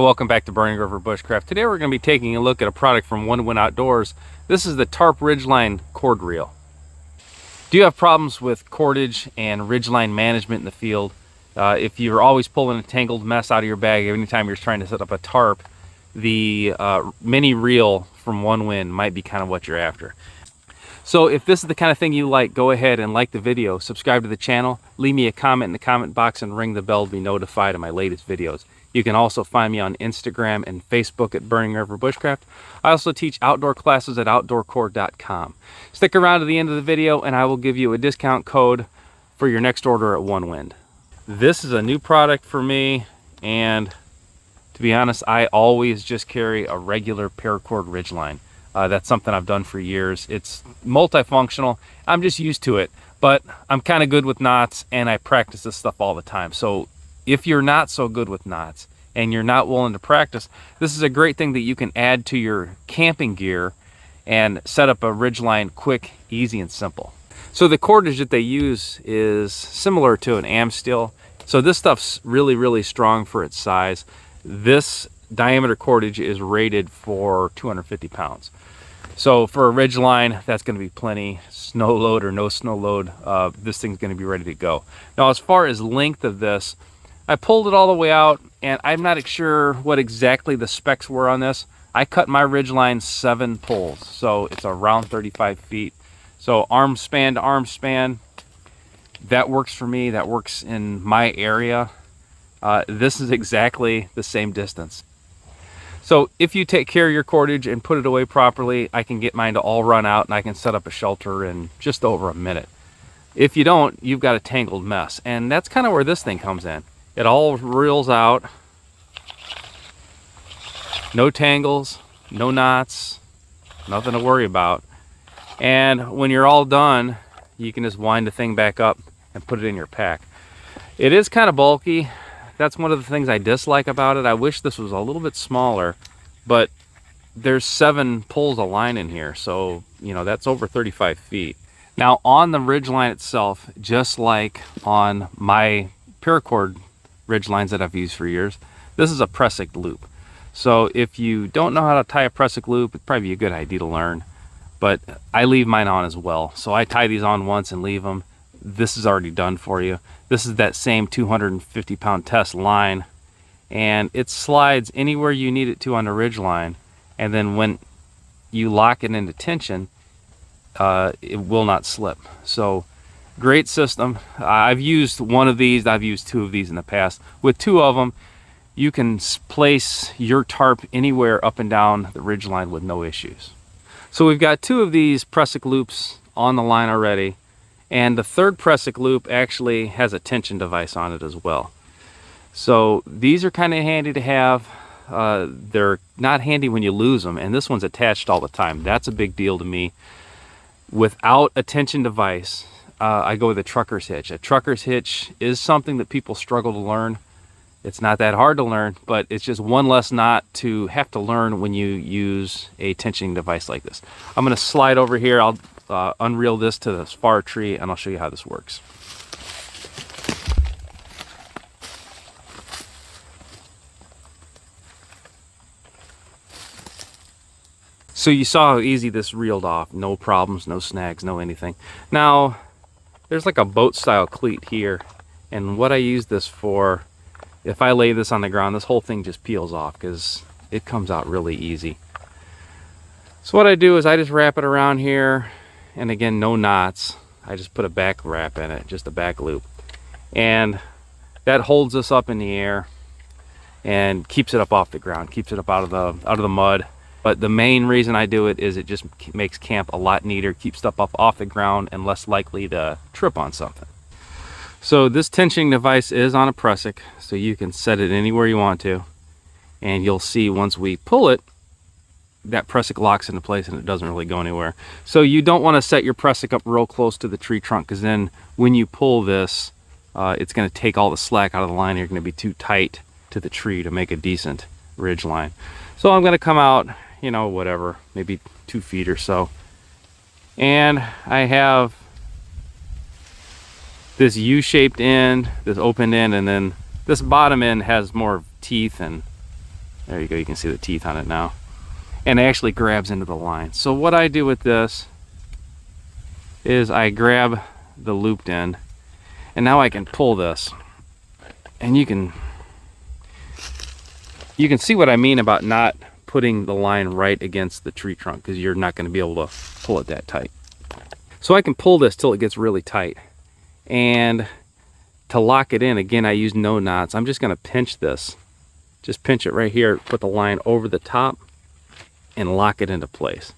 welcome back to Burning River Bushcraft. Today we're going to be taking a look at a product from Onewind Outdoors. This is the Tarp Ridgeline Cord Reel. Do you have problems with cordage and ridgeline management in the field? If you're always pulling a tangled mess out of your bag anytime you're trying to set up a tarp, the mini reel from Onewind might be kind of what you're after. So if this is the kind of thing you like, go ahead and like the video, subscribe to the channel, leave me a comment in the comment box, and ring the bell to be notified of my latest videos. You can also find me on Instagram and Facebook at Burning River Bushcraft. I also teach outdoor classes at Outdoorcore.com. Stick around to the end of the video and I will give you a discount code for your next order at Onewind. This is a new product for me, and to be honest, I always just carry a regular paracord ridgeline. That's something I've done for years. It's multifunctional. I'm just used to it, but I'm kind of good with knots and I practice this stuff all the time. So if you're not so good with knots and you're not willing to practice, this is a great thing that you can add to your camping gear and set up a ridgeline quick, easy, and simple. So the cordage that they use is similar to an Amsteel. So this stuff's really, really strong for its size. This diameter cordage is rated for 250 pounds. So for a ridgeline, that's going to be plenty. Snow load or no snow load, this thing's going to be ready to go. Now, as far as length of this, I pulled it all the way out, and I'm not sure what exactly the specs were on this. I cut my ridgeline 7 pulls, so it's around 35 feet. So arm span to arm span, that works for me. That works in my area. This is exactly the same distance. So if you take care of your cordage and put it away properly, I can get mine to all run out and I can set up a shelter in just over a minute. If you don't, you've got a tangled mess, and that's kind of where this thing comes in. It all reels out, no tangles, no knots, nothing to worry about. And when you're all done, you can just wind the thing back up and put it in your pack. It is kind of bulky. That's one of the things I dislike about it. I wish this was a little bit smaller, but there's 7 pulls of line in here, so you know that's over 35 feet. Now on the ridgeline itself, just like on my paracord ridgelines that I've used for years, this is a pressic loop. So if you don't know how to tie a pressic loop, it'd probably be a good idea to learn, but I leave mine on as well. So I tie these on once and leave them. This is already done for you. This is that same 250 pound test line, and it slides anywhere you need it to on the ridgeline, and then when you lock it into tension, it will not slip. So great system. I've used one of these, I've used 2 of these in the past. With 2 of them, you can place your tarp anywhere up and down the ridgeline with no issues. So we've got 2 of these pressic loops on the line already, and the 3rd pressic loop actually has a tension device on it as well. So these are kind of handy to have. They're not handy when you lose them, and this one's attached all the time. That's a big deal to me. Without a tension device, I go with a trucker's hitch. A trucker's hitch is something that people struggle to learn. It's not that hard to learn, but it's just one less knot to have to learn when you use a tensioning device like this. I'm going to slide over here. I'll unreel this to this far tree, and I'll show you how this works. So you saw how easy this reeled off. No problems, no snags, no anything. Now, there's like a boat style cleat here, and what I use this for, if I lay this on the ground, this whole thing just peels off because it comes out really easy. So what I do is I just wrap it around here, and again, no knots. I just put a back wrap in it, just a back loop, and that holds this up in the air and keeps it up off the ground, keeps it up out of the mud. But the main reason I do it is it just makes camp a lot neater, keeps stuff up off the ground and less likely to trip on something. So this tensioning device is on a pressic, so you can set it anywhere you want to, and you'll see once we pull it, that pressic locks into place and it doesn't really go anywhere. So you don't want to set your pressic up real close to the tree trunk, because then when you pull this, it's going to take all the slack out of the line. You're going to be too tight to the tree to make a decent ridge line. So I'm going to come out, you know, whatever, maybe 2 feet or so, and I have this U-shaped end, this open end, and then this bottom end has more teeth and There you go, you can see the teeth on it now. And it actually grabs into the line. So what I do with this is I grab the looped end, and now I can pull this. And you can see what I mean about not putting the line right against the tree trunk, because you're not going to be able to pull it that tight. So I can pull this till it gets really tight. And to lock it in, again, I use no knots. I'm just going to pinch this. Just pinch it right here, put the line over the top, and lock it into place.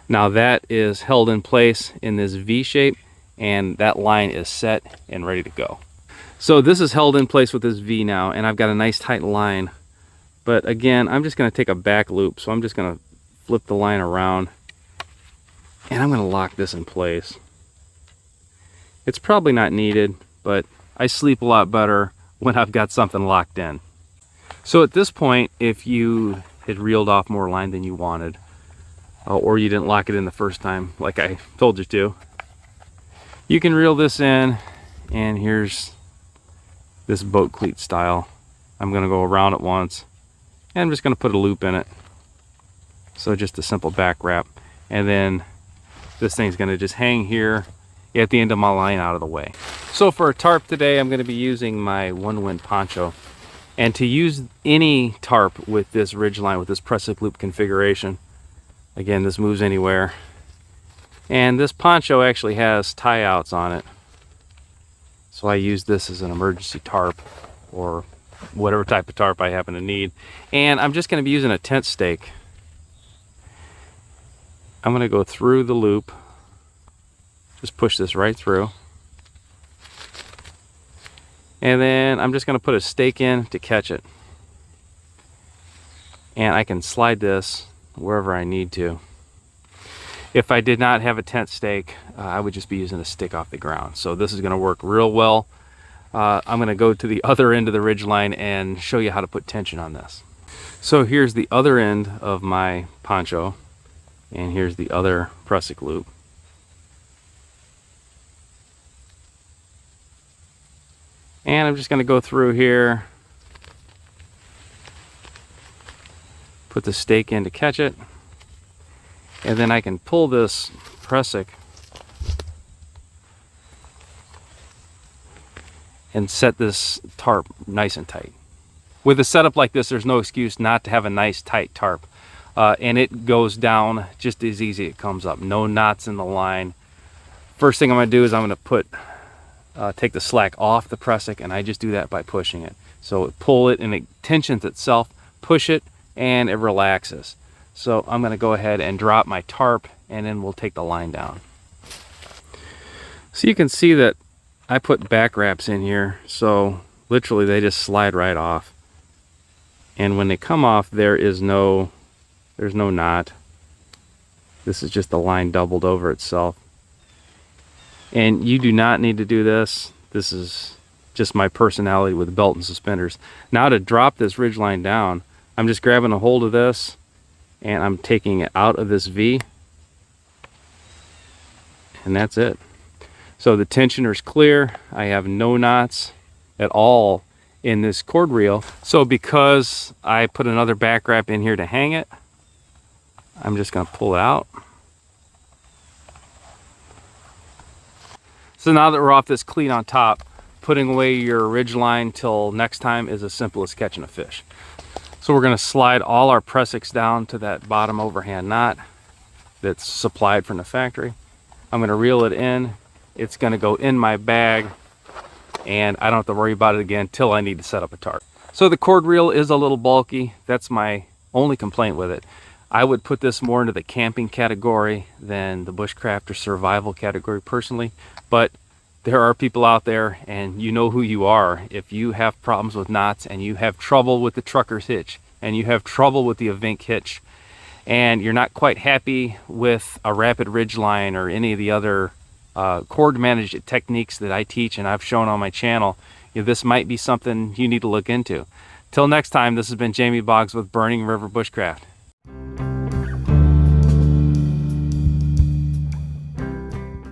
Now that is held in place in this V shape, and that line is set and ready to go. So this is held in place with this V now, and I've got a nice tight line. But again, I'm just going to take a back loop. So I'm just going to flip the line around, and I'm going to lock this in place. It's probably not needed, but I sleep a lot better when I've got something locked in. So at this point, if you had reeled off more line than you wanted, or you didn't lock it in the first time like I told you to, you can reel this in, and here's this boat cleat style. I'm going to go around it once, and I'm just going to put a loop in it. So just a simple back wrap, and then this thing's going to just hang here at the end of my line out of the way. So for a tarp today, I'm going to be using my Onewind poncho. And to use any tarp with this ridgeline, with this press-up loop configuration, again, this moves anywhere. And this poncho actually has tie-outs on it. So I use this as an emergency tarp, or whatever type of tarp I happen to need. And I'm just going to be using a tent stake. I'm going to go through the loop. Just push this right through. And then I'm just going to put a stake in to catch it. And I can slide this wherever I need to. If I did not have a tent stake, I would just be using a stick off the ground. So this is going to work real well. I'm going to go to the other end of the ridgeline and show you how to put tension on this. So here's the other end of my poncho, and here's the other prusik loop. And I'm just going to go through here, put the stake in to catch it, and then I can pull this prusik and set this tarp nice and tight. With a setup like this, there's no excuse not to have a nice tight tarp. And it goes down just as easy as it comes up. No knots in the line. First thing I'm going to do is I'm going to take the slack off the prusik, and I just do that by pushing it. So pull it and it tensions itself, push it, and it relaxes. So I'm going to go ahead and drop my tarp, and then we'll take the line down. So you can see that I put back wraps in here, so literally they just slide right off. And when they come off, there's no knot. This is just the line doubled over itself. And you do not need to do this. This is just my personality with belt and suspenders. Now to drop this ridgeline down, I'm just grabbing a hold of this, and I'm taking it out of this V, and that's it. So the tensioner's clear. I have no knots at all in this cord reel. So because I put another back wrap in here to hang it, I'm just going to pull it out. So now that we're off this cleat on top, putting away your ridgeline till next time is as simple as catching a fish. So we're going to slide all our prusiks down to that bottom overhand knot that's supplied from the factory. I'm going to reel it in. It's going to go in my bag, and I don't have to worry about it again till I need to set up a tarp. So the cord reel is a little bulky. That's my only complaint with it. I would put this more into the camping category than the bushcraft or survival category personally, but there are people out there, and you know who you are. If you have problems with knots, and you have trouble with the trucker's hitch, and you have trouble with the Avink hitch, and you're not quite happy with a rapid ridgeline or any of the other cord managed techniques that I teach and I've shown on my channel, this might be something you need to look into. Till next time, this has been Jamie Boggs with Burning River Bushcraft.